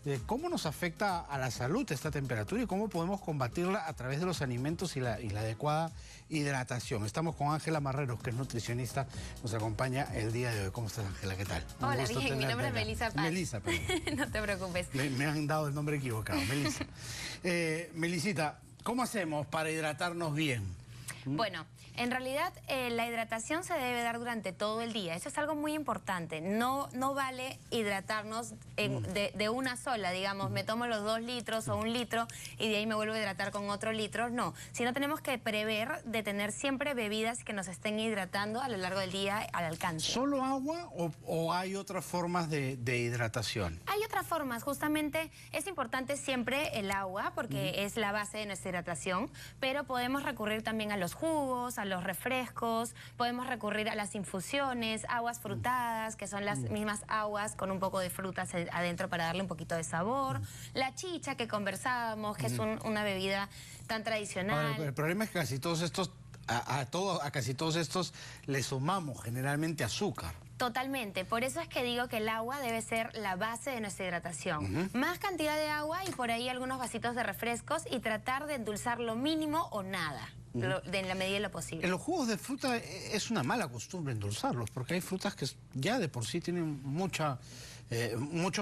de cómo nos afecta a la salud esta temperatura y cómo podemos combatirla a través de los alimentos y la adecuada hidratación. Estamos con Ángela Marreros, que es nutricionista, nos acompaña el día de hoy. ¿Cómo estás, Ángela? ¿Qué tal? Hola, bien, mi nombre es Melissa Paz. Melissa, perdón. No te preocupes. Me han dado el nombre equivocado, Melissa. Melisita, ¿cómo hacemos para hidratarnos bien? Bueno, en realidad la hidratación se debe dar durante todo el día. Eso es algo muy importante. No vale hidratarnos de una sola, digamos, me tomo los 2 litros o 1 litro y de ahí me vuelvo a hidratar con otro litro. No, sino tenemos que prever de tener siempre bebidas que nos estén hidratando a lo largo del día al alcance. ¿Solo agua o hay otras formas de hidratación? Hay otras formas. Justamente es importante siempre el agua porque es la base de nuestra hidratación, pero podemos recurrir también a los jugos, a los refrescos, podemos recurrir a las infusiones, aguas frutadas, que son las mismas aguas con un poco de frutas adentro para darle un poquito de sabor, la chicha que conversábamos, que es una bebida tan tradicional. Ahora, el problema es que casi todos estos, a casi todos estos le sumamos generalmente azúcar. Totalmente, por eso es que digo que el agua debe ser la base de nuestra hidratación. Más cantidad de agua y por ahí algunos vasitos de refrescos y tratar de endulzar lo mínimo o nada. En la medida de lo posible. En los jugos de fruta es una mala costumbre endulzarlos, porque hay frutas que ya de por sí tienen mucho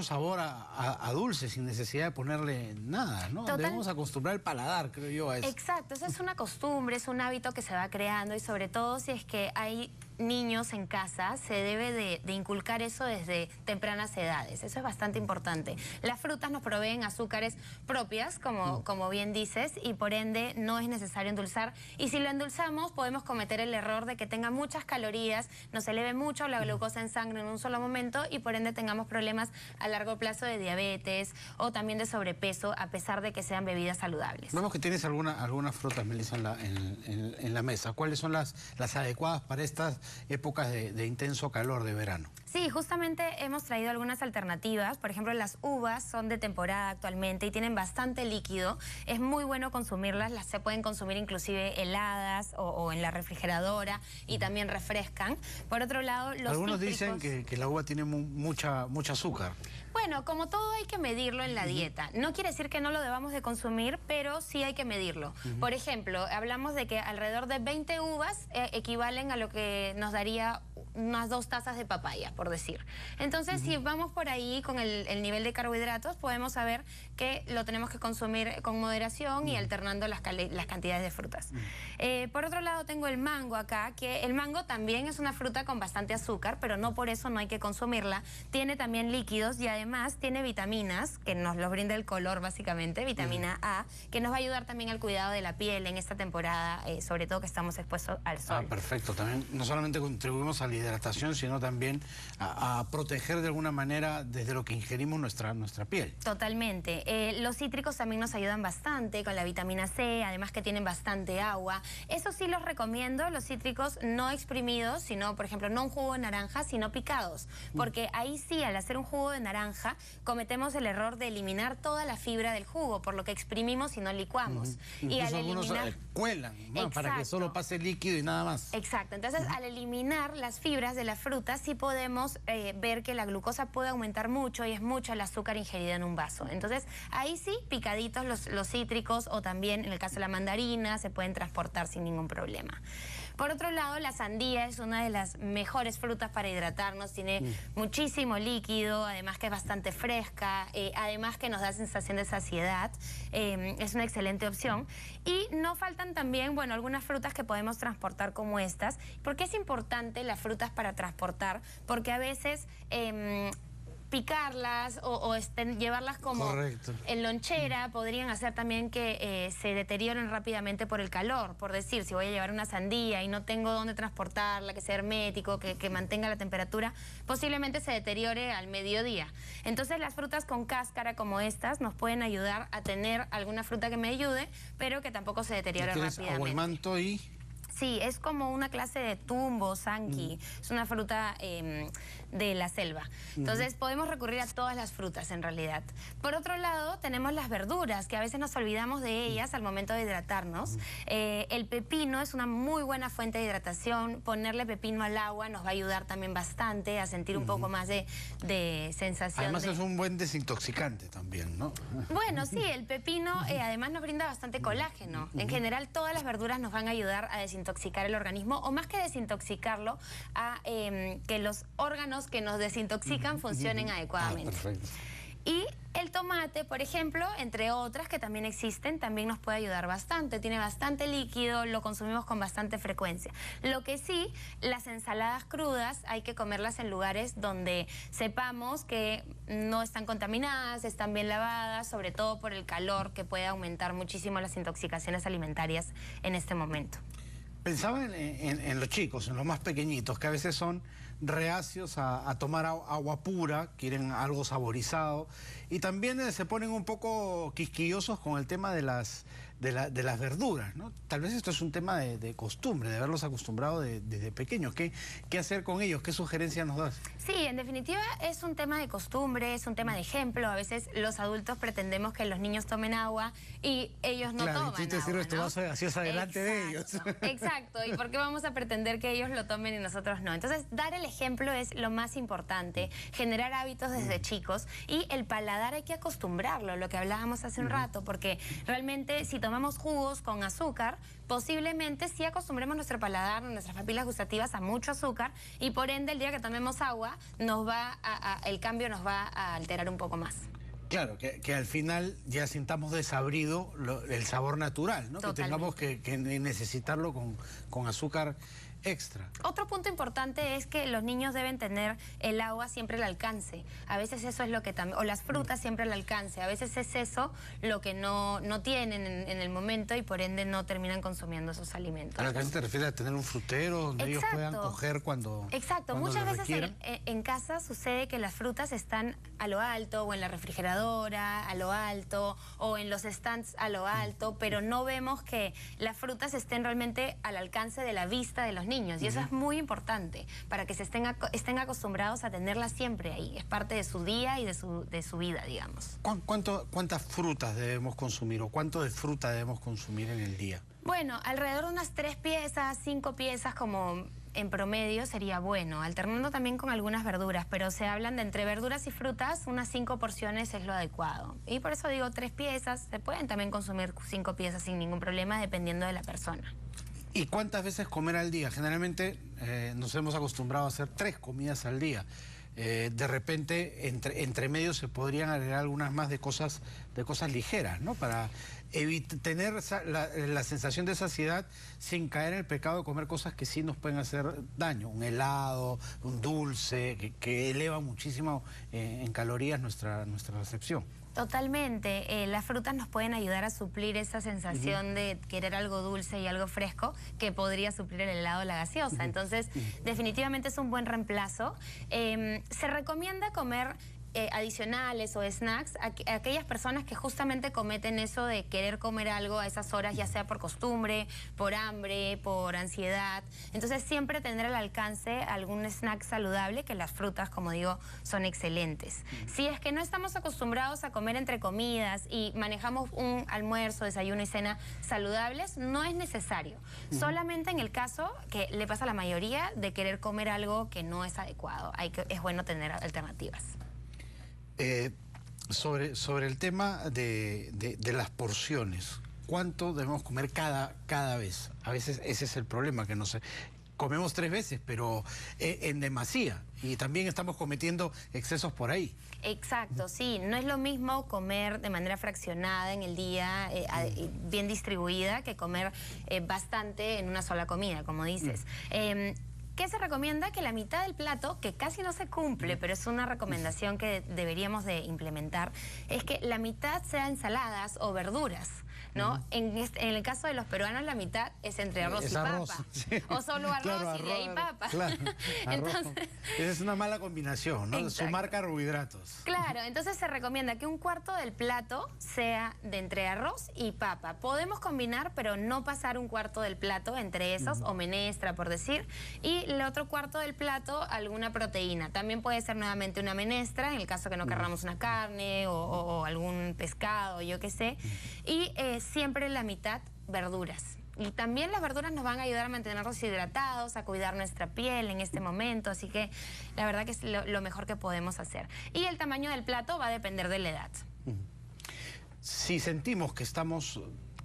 sabor a dulce, sin necesidad de ponerle nada, ¿no? Debemos acostumbrar el paladar, creo yo, a eso. Exacto, eso es una costumbre, es un hábito que se va creando y sobre todo si es que hay niños en casa, se debe de inculcar eso desde tempranas edades. Eso es bastante importante. Las frutas nos proveen azúcares propias, como bien dices, y por ende no es necesario endulzar. Y si lo endulzamos, podemos cometer el error de que tenga muchas calorías, nos eleve mucho la glucosa en sangre en un solo momento y por ende tengamos problemas a largo plazo de diabetes o también de sobrepeso, a pesar de que sean bebidas saludables. Vemos que tienes algunas frutas, Melissa, en la mesa. ¿Cuáles son las adecuadas para estas épocas de intenso calor de verano? Sí, justamente hemos traído algunas alternativas. Por ejemplo, las uvas son de temporada actualmente y tienen bastante líquido. Es muy bueno consumirlas, se pueden consumir inclusive heladas o en la refrigeradora y también refrescan. Por otro lado, los algunos cítricos dicen que la uva tiene mucha azúcar. Bueno, como todo hay que medirlo en la dieta. No quiere decir que no lo debamos de consumir, pero sí hay que medirlo. Por ejemplo, hablamos de que alrededor de 20 uvas equivalen a lo que nos daría unas 2 tazas de papaya, por decir. Entonces, si vamos por ahí con el nivel de carbohidratos, podemos saber que lo tenemos que consumir con moderación y alternando las cantidades de frutas. Por otro lado, tengo el mango acá, que el mango también es una fruta con bastante azúcar, pero no por eso no hay que consumirla. Tiene también líquidos y además tiene vitaminas, que nos los brinda el color básicamente, vitamina A, que nos va a ayudar también al cuidado de la piel en esta temporada, sobre todo que estamos expuestos al sol. Perfecto. También no solamente contribuimos a la hidratación, sino también a proteger de alguna manera desde lo que ingerimos nuestra piel. Totalmente. Los cítricos también nos ayudan bastante con la vitamina C, además que tienen bastante agua. Eso sí los recomiendo, los cítricos no exprimidos, sino, por ejemplo, no un jugo de naranja, sino picados. Porque ahí sí, al hacer un jugo de naranja, cometemos el error de eliminar toda la fibra del jugo, por lo que exprimimos y no licuamos. Y al eliminar... cuelan, ¿no? Para que solo pase líquido y nada más. Exacto. Entonces, al eliminar las fibras de la fruta, sí podemos ver que la glucosa puede aumentar mucho y es mucho el azúcar ingerido en un vaso. Entonces, ahí sí, picaditos los cítricos o también, en el caso de la mandarina, se pueden transportar sin ningún problema. Por otro lado, la sandía es una de las mejores frutas para hidratarnos, tiene muchísimo líquido, además que es bastante fresca, además que nos da sensación de saciedad, es una excelente opción. Y no faltan también, bueno, algunas frutas que podemos transportar como estas. ¿Por qué es importante las frutas para transportar? Porque a veces... picarlas o llevarlas como en lonchera podrían hacer también que se deterioren rápidamente por el calor. Por decir, si voy a llevar una sandía y no tengo dónde transportarla, que sea hermético, que mantenga la temperatura, posiblemente se deteriore al mediodía. Entonces las frutas con cáscara como estas nos pueden ayudar a tener alguna fruta que me ayude, pero que tampoco se deteriore rápidamente. Agua y manto y... Sí, es como una clase de tumbo, sanqui, es una fruta de la selva. Entonces podemos recurrir a todas las frutas en realidad. Por otro lado, tenemos las verduras, que a veces nos olvidamos de ellas al momento de hidratarnos. El pepino es una muy buena fuente de hidratación. Ponerle pepino al agua nos va a ayudar también bastante a sentir un poco más de sensación. Además es un buen desintoxicante también, ¿no? Bueno, sí, el pepino además nos brinda bastante colágeno. En general, todas las verduras nos van a ayudar a desintoxicar el organismo, o más que desintoxicarlo, a que los órganos que nos desintoxican funcionen adecuadamente. Perfecto. Y el tomate, por ejemplo, entre otras que también existen, también nos puede ayudar bastante. Tiene bastante líquido, lo consumimos con bastante frecuencia. Lo que sí, las ensaladas crudas hay que comerlas en lugares donde sepamos que no están contaminadas, están bien lavadas, sobre todo por el calor que puede aumentar muchísimo las intoxicaciones alimentarias en este momento. Pensaba en los chicos, en los más pequeñitos, que a veces son reacios a tomar agua pura, quieren algo saborizado, y también se ponen un poco quisquillosos con el tema de las verduras, ¿no? Tal vez esto es un tema de costumbre, de haberlos acostumbrado desde pequeños. ¿Qué hacer con ellos? ¿Qué sugerencias nos das? Sí, en definitiva es un tema de costumbre, es un tema de ejemplo. A veces los adultos pretendemos que los niños tomen agua y ellos no toman y tú te sirves tu vaso así delante de ellos. Exacto, ¿y por qué vamos a pretender que ellos lo tomen y nosotros no? Entonces, dar el ejemplo es lo más importante, generar hábitos desde chicos, y el paladar hay que acostumbrarlo, lo que hablábamos hace un rato, porque realmente si tomamos jugos con azúcar, posiblemente sí acostumbremos nuestro paladar, nuestras papilas gustativas a mucho azúcar, y por ende el día que tomemos agua el cambio nos va a alterar un poco más. Claro, que al final ya sintamos desabrido el sabor natural, ¿no? Totalmente. Que tengamos que necesitarlo con azúcar extra. Otro punto importante es que los niños deben tener el agua siempre al alcance. A veces eso es lo que también, o las frutas siempre al alcance. A veces es eso lo que no tienen en el momento, y por ende no terminan consumiendo esos alimentos. ¿Al alcance te refieres a tener un frutero donde ellos puedan coger cuando Exacto, cuando muchas lo veces requieran? en casa sucede que las frutas están a lo alto, o en la refrigeradora a lo alto, o en los stands a lo alto, pero no vemos que las frutas estén realmente al alcance de la vista de los niños, y eso es muy importante para que estén acostumbrados a tenerlas siempre ahí. Es parte de su día y de su vida, digamos. ¿Cuántas frutas debemos consumir, o cuánto de fruta debemos consumir en el día? Bueno, alrededor de unas 3 piezas, 5 piezas como en promedio sería bueno, alternando también con algunas verduras, pero se hablan de entre verduras y frutas, unas 5 porciones es lo adecuado. Y por eso digo 3 piezas, se pueden también consumir 5 piezas sin ningún problema, dependiendo de la persona. ¿Y cuántas veces comer al día? Generalmente nos hemos acostumbrado a hacer 3 comidas al día. De repente, entre medio se podrían agregar algunas más de cosas ligeras, ¿no? Para tener la sensación de saciedad sin caer en el pecado de comer cosas que sí nos pueden hacer daño. Un helado, un dulce, que eleva muchísimo en calorías nuestra recepción. Totalmente. Las frutas nos pueden ayudar a suplir esa sensación de querer algo dulce y algo fresco que podría suplir el helado o la gaseosa. Entonces, definitivamente es un buen reemplazo. Se recomienda comer adicionales o snacks a aquellas personas que justamente cometen eso de querer comer algo a esas horas, ya sea por costumbre, por hambre, por ansiedad. Entonces siempre tener al alcance algún snack saludable, que las frutas, como digo, son excelentes. Si es que no estamos acostumbrados a comer entre comidas y manejamos un almuerzo, desayuno y cena saludables, no es necesario. Solamente en el caso que le pasa a la mayoría de querer comer algo que no es adecuado. Es bueno tener alternativas. Sobre el tema de las porciones, ¿cuánto debemos comer cada vez? A veces ese es el problema, que no sé, comemos 3 veces, pero en demasía, y también estamos cometiendo excesos por ahí. Exacto, sí, no es lo mismo comer de manera fraccionada en el día, bien distribuida, que comer bastante en una sola comida, como dices. ¿Qué se recomienda? Que la mitad del plato, que casi no se cumple, pero es una recomendación que deberíamos de implementar, es que la mitad sea ensaladas o verduras. ¿no? En el caso de los peruanos, la mitad es entre arroz y arroz, papa. sí. O solo arroz, claro, y de ahí papa. Claro, Entonces, esa es una mala combinación, ¿no? Exacto. Sumar carbohidratos. Claro, entonces se recomienda que un cuarto del plato sea de entre arroz y papa. Podemos combinar, pero no pasar un cuarto del plato entre esos, o menestra, por decir, y el otro cuarto del plato, alguna proteína. También puede ser nuevamente una menestra, en el caso que no querramos una carne o algún pescado, yo qué sé. Y siempre la mitad verduras. Y también las verduras nos van a ayudar a mantenernos hidratados, a cuidar nuestra piel en este momento, así que la verdad que es lo mejor que podemos hacer. Y el tamaño del plato va a depender de la edad. Si sentimos que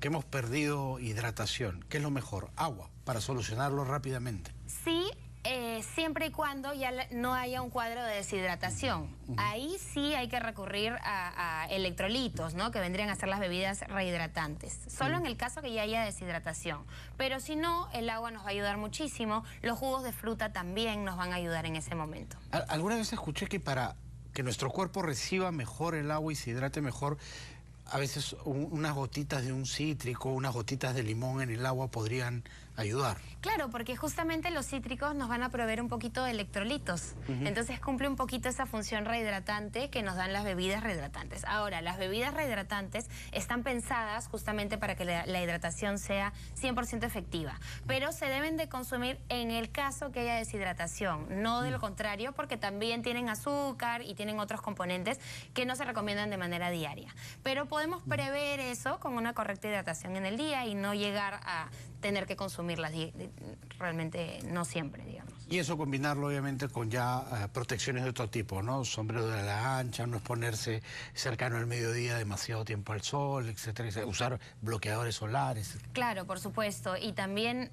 hemos perdido hidratación, ¿qué es lo mejor? Agua, para solucionarlo rápidamente. Sí, siempre y cuando ya no haya un cuadro de deshidratación. Ahí sí hay que recurrir a electrolitos, ¿no? Que vendrían a ser las bebidas rehidratantes. Solo en el caso que ya haya deshidratación. Pero si no, el agua nos va a ayudar muchísimo. Los jugos de fruta también nos van a ayudar en ese momento. Alguna vez escuché que para que nuestro cuerpo reciba mejor el agua y se hidrate mejor, a veces unas gotitas de un cítrico, unas gotitas de limón en el agua podrían ayudar. Claro, porque justamente los cítricos nos van a proveer un poquito de electrolitos. Entonces cumple un poquito esa función rehidratante que nos dan las bebidas rehidratantes. Ahora, las bebidas rehidratantes están pensadas justamente para que la hidratación sea 100% efectiva. Pero se deben de consumir en el caso que haya deshidratación, no de lo contrario, porque también tienen azúcar y tienen otros componentes que no se recomiendan de manera diaria. Pero podemos prever eso con una correcta hidratación en el día y no llegar a tener que consumirlas realmente no siempre, digamos. Y eso combinarlo obviamente con ya protecciones de otro tipo, ¿no? Sombrero de ala ancha, no exponerse cercano al mediodía demasiado tiempo al sol, etcétera, etcétera. Usar bloqueadores solares. Claro, por supuesto. Y también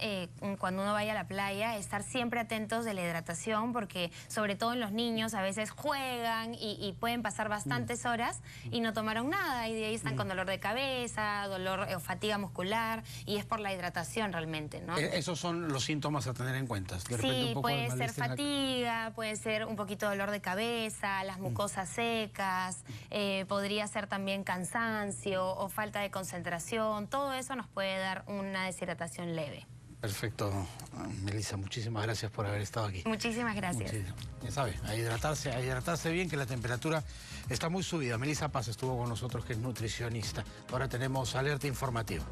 cuando uno vaya a la playa, estar siempre atentos de la hidratación, porque sobre todo en los niños a veces juegan y pueden pasar bastantes horas y no tomaron nada, y de ahí están con dolor de cabeza, dolor o fatiga muscular, y es por la hidratación realmente, ¿no? Esos son los síntomas a tener en cuenta. De repente Sí, un poco puede ser fatiga, puede ser un poquito dolor de cabeza, las mucosas secas, podría ser también cansancio o falta de concentración. Todo eso nos puede dar una deshidratación leve. Perfecto, Melissa, muchísimas gracias por haber estado aquí. Muchísimas gracias. Ya sabe, a hidratarse bien, que la temperatura está muy subida. Melissa Paz estuvo con nosotros, que es nutricionista. Ahora tenemos alerta informativa.